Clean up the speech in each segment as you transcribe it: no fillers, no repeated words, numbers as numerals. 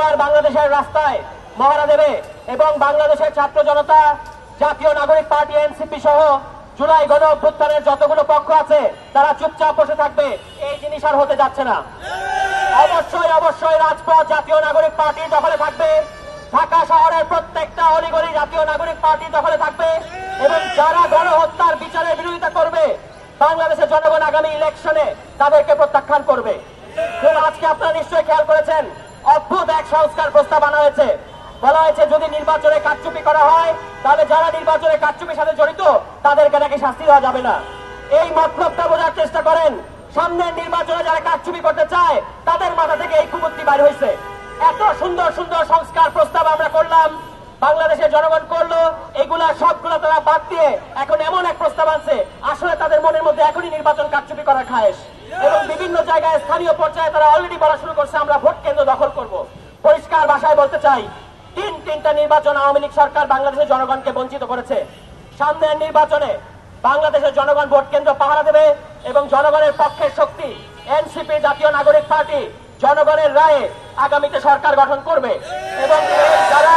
এবার বাংলাদেশের রাস্তায় মহড়া দেবে এবং বাংলাদেশের ছাত্র জনতা, জাতীয় নাগরিক পার্টি এনসিপি সহ জুলাই গণ অভ্যুত্থানের যতগুলো পক্ষ আছে তারা চুপচাপ বসে থাকবে, এই জিনিস আর হতে যাচ্ছে না। অবশ্যই অবশ্যই রাজপথ জাতীয় নাগরিক পার্টির দখলে থাকবে, ঢাকা শহরের প্রত্যেকটা অলিগলি জাতীয় নাগরিক পার্টির দখলে থাকবে এবং যারা গণহত্যার বিচারের বিরোধিতা করবে বাংলাদেশের জনগণ আগামী ইলেকশনে তাদেরকে প্রত্যাখ্যান করবে। আজকে আপনারা নিশ্চয়ই খেয়াল করেছেন, অদ্ভুত এক সংস্কার প্রস্তাব আনা হয়েছে। বলা হয়েছে যদি নির্বাচনে কারচুপি করা হয় তাহলে যারা নির্বাচনে কারচুপির সাথে জড়িত তাদেরকে নাকি শাস্তি দেওয়া যাবে না। এই মতলবটা বোঝার চেষ্টা করেন, সামনের নির্বাচনে যারা কারচুপি করতে চায় তাদের মাথা থেকে এই কুবুদ্ধি বাইর হয়েছে। এত সুন্দর সুন্দর সংস্কার প্রস্তাব আমরা করলাম, বাংলাদেশের জনগণ করলো, এগুলা সবগুলো তারা বাদ দিয়ে এখন এমন এক প্রস্তাব আনছে আসলে তাদের মনের মধ্যে এখনই নির্বাচন কারচুপি করার খায়েশ এবং বিভিন্ন জায়গায় স্থানীয় পর্যায়ে তারা অলরেডি বলা শুরু করছে আমরা ভোট কেন্দ্র দখল করব। পরিষ্কার ভাষায় বলতে চাই, তিনটা নির্বাচন আওয়ামী লীগ সরকার বাংলাদেশের জনগণকে বঞ্চিত করেছে। সামনের নির্বাচনে বাংলাদেশের জনগণ ভোট কেন্দ্র পাহারা দেবে এবং জনগণের পক্ষের শক্তি এনসিপি জাতীয় নাগরিক পার্টি জনগণের রায়ে আগামীতে সরকার গঠন করবে এবং যারা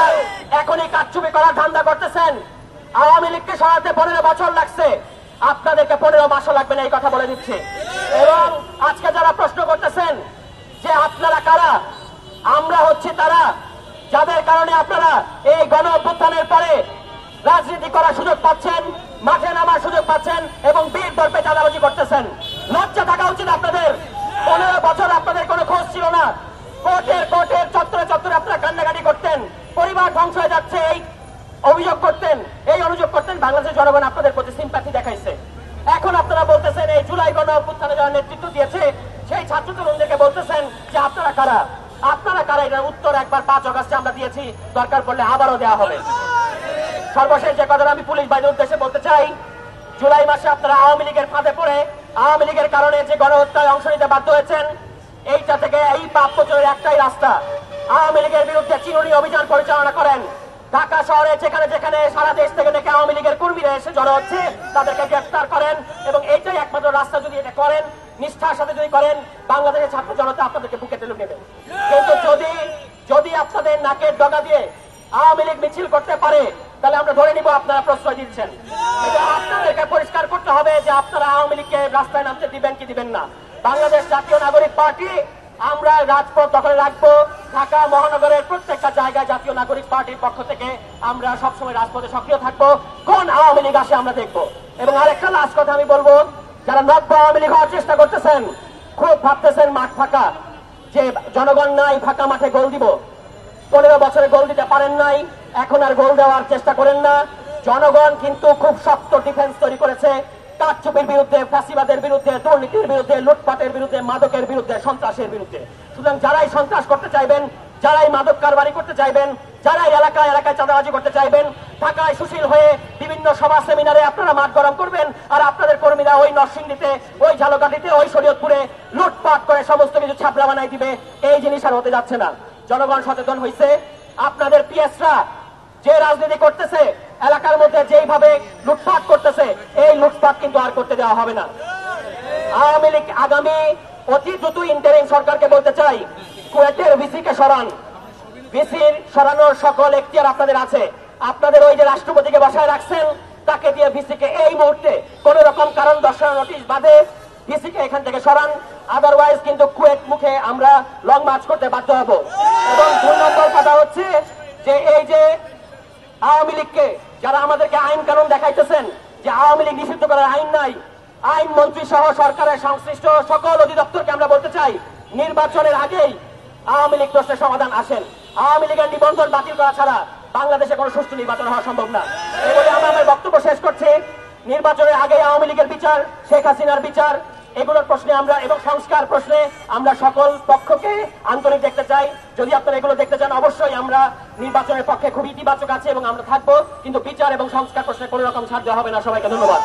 এখনই কারচুপি করার ধান্দা করতেছেন, আওয়ামী লীগকে সরাতে 15 বছর লাগছে, আপনাদেরকে 15 মাসও লাগবে না, এই কথা বলে দিচ্ছে। এবং আজকে যারা প্রশ্ন করতেছেন যে আপনারা কারা, আমরা হচ্ছি তারা যাদের কারণে আপনারা এই গণ অভ্যুত্থানের পরে রাজনীতি করার সুযোগ পাচ্ছেন, মাঠে নামার সুযোগ পাচ্ছেন এবং বীর দর্পে চাঁদাবাজি করতেছেন। লজ্জা থাকা উচিত আপনাদের। 15 বছর আপনাদের কোনো খোঁজ ছিল না, কোর্টের চত্বরে আপনারা কান্নাকাটি করতেন, পরিবার ধ্বংস হয়ে যাচ্ছে এই অভিযোগ করতেন, এই অনুযোগ করতেন। বাংলাদেশের জনগণ আপনাদের প্রতি সিম্প্যাথি দেখাইছে। এখন আপনারা বলতেছেন এই জুলাই গণ অভ্যুত্থানে যারা নেতৃত্ব দিয়েছে সেই ছাত্র তরুণদেরকে বলতেছেন যে আপনারা কারা, আপনারা কারা, এটার উত্তর একবার 5 অগাস্টে আমরা দিয়েছি, দরকার পড়লে আবারও দেওয়া হবে। সর্বশেষ যে কথাটা আমি পুলিশ বাহিনীর উদ্দেশ্যে বলতে চাই, জুলাই মাসে আপনারা আওয়ামী লীগের ফাঁদে পড়ে আওয়ামী লীগের কারণে যে গণহত্যায় অংশ নিতে বাধ্য হয়েছেন, এইটা থেকে এই পাপ প্রচারের একটাই রাস্তা, আওয়ামী লীগের বিরুদ্ধে চিরুনি অভিযান পরিচালনা করেন। ঢাকা শহরে যেখানে যেখানে সারা দেশ থেকে দেখে আওয়ামী লীগের কর্মীরা এসে জড়ো হচ্ছে তাদেরকে গ্রেফতার করেন এবং এইটাই একমাত্র রাস্তা। যদি এটা করেন, নিষ্ঠার সাথে যদি করেন, বাংলাদেশের ছাত্র জনতা আপনাদেরকে বুকে টেনে নেবেন। কিন্তু যদি আপনাদের নাকের ডগা দিয়ে আওয়ামী লীগ মিছিল করতে পারে তাহলে আমরা ধরে নিব আপনারা প্রশ্রয় দিচ্ছেন। এটা আপনাদেরকে পরিষ্কার করতে হবে যে আপনারা আওয়ামী লীগকে রাস্তায় নামতে দিবেন কি দিবেন না। বাংলাদেশ জাতীয় নাগরিক পার্টি আমরা রাজপথ দখলে রাখবো। ঢাকা মহানগরের প্রত্যেকটা জায়গায় জাতীয় নাগরিক পার্টির পক্ষ থেকে আমরা সবসময় রাজপথে সক্রিয় থাকবো। কোন আওয়ামী লীগ আসে আমরা দেখবো। এবং আরেকটা লাস্ট কথা আমি বলবো, যারা নব্য আওয়ামী লীগ হওয়ার চেষ্টা করতেছেন, খুব ভাবতেছেন মাঠ ফাঁকা, যে জনগণ নাই, ফাঁকা মাঠে গোল দিব। 15 বছরে গোল দিতে পারেন নাই, এখন আর গোল দেওয়ার চেষ্টা করেন না। জনগণ কিন্তু খুব শক্ত ডিফেন্স তৈরি করেছে কারচুপির বিরুদ্ধে, ফ্যাসিবাদের বিরুদ্ধে, দুর্নীতির বিরুদ্ধে, লুটপাটের বিরুদ্ধে, মাদকের বিরুদ্ধে, সন্ত্রাসের বিরুদ্ধে। সুতরাং যারাই সন্ত্রাস করতে চাইবেন, যারাই মাদক কারবারি করতে চাইবেন, যারাই এলাকায় এলাকায় চাঁদাবাজি করতে চাইবেন, ঢাকায় সুশীল হয়ে বিভিন্ন সভা সেমিনারে আপনারা মাঠ গরম করবেন আর আপনাদের কর্মীরা ওই নরসিংদীতে, ওই ঝালকাঠিতে, ওই শরীয়তপুরে লুটপাট করে সমস্ত কিছু ছাপড়া বানাই দিবে। এই জিনিস আর হতে যাচ্ছে না। জনগণ সচেতন হয়েছে। আপনাদের পিএসরা যে রাজনীতি করতেছে, এলাকার মধ্যে যেইভাবে লুটপাট করতেছে, এই লুটপাট কিন্তু আর করতে দেওয়া হবে না। আওয়ামী লীগ আগামী অতি দ্রুত ইন্টারিম সরকারকে বলতে চাই, কুয়েটের ভিসিকে সরান। ভিসির সরানোর সকল এখতিয়ার আপনাদের আছে। আপনাদের ওই যে রাষ্ট্রপতিকে বসায় রাখছেন, তাকে দিয়ে ভিসিকে এই মুহূর্তে কোন রকম কারণ দর্শানোর নোটিশ বাদে ভিসিকে এখান থেকে সরান। আদারওয়াইজ কিন্তু কুয়েট মুখে আমরা লং মার্চ করতে বাধ্য হব। এবং 2 নম্বর কথা হচ্ছে যে এই যে আওয়ামী লীগকে যারা আমাদেরকে আইন কানুন দেখাইতেছেন যে আওয়ামী লীগ নিষিদ্ধ করার আইন নাই, আইন মন্ত্রী সহ সরকারের সংশ্লিষ্ট সকল অধিদপ্তরকে আমরা বলতে চাই, নির্বাচনের আগেই আওয়ামী লীগ প্রশ্নের সমাধান আসেন। আওয়ামী লীগের নিবন্ধন বাতিল করা ছাড়া বাংলাদেশে কোনো সুষ্ঠু নির্বাচন হওয়া সম্ভব না। এই বলে আমরা আমার বক্তব্য শেষ করছি। নির্বাচনের আগেই আওয়ামী লীগের বিচার, শেখ হাসিনার বিচার, এগুলোর প্রশ্নে আমরা এবং সংস্কার প্রশ্নে আমরা সকল পক্ষকে আন্তরিক দেখতে চাই। যদি আপনারা এগুলো দেখতে চান, অবশ্যই আমরা নির্বাচনের পক্ষে খুব ইতিবাচক আছে এবং আমরা থাকবো, কিন্তু বিচার এবং সংস্কার প্রশ্নে কোনো রকম ছাড় দেওয়া হবে না। সবাইকে ধন্যবাদ।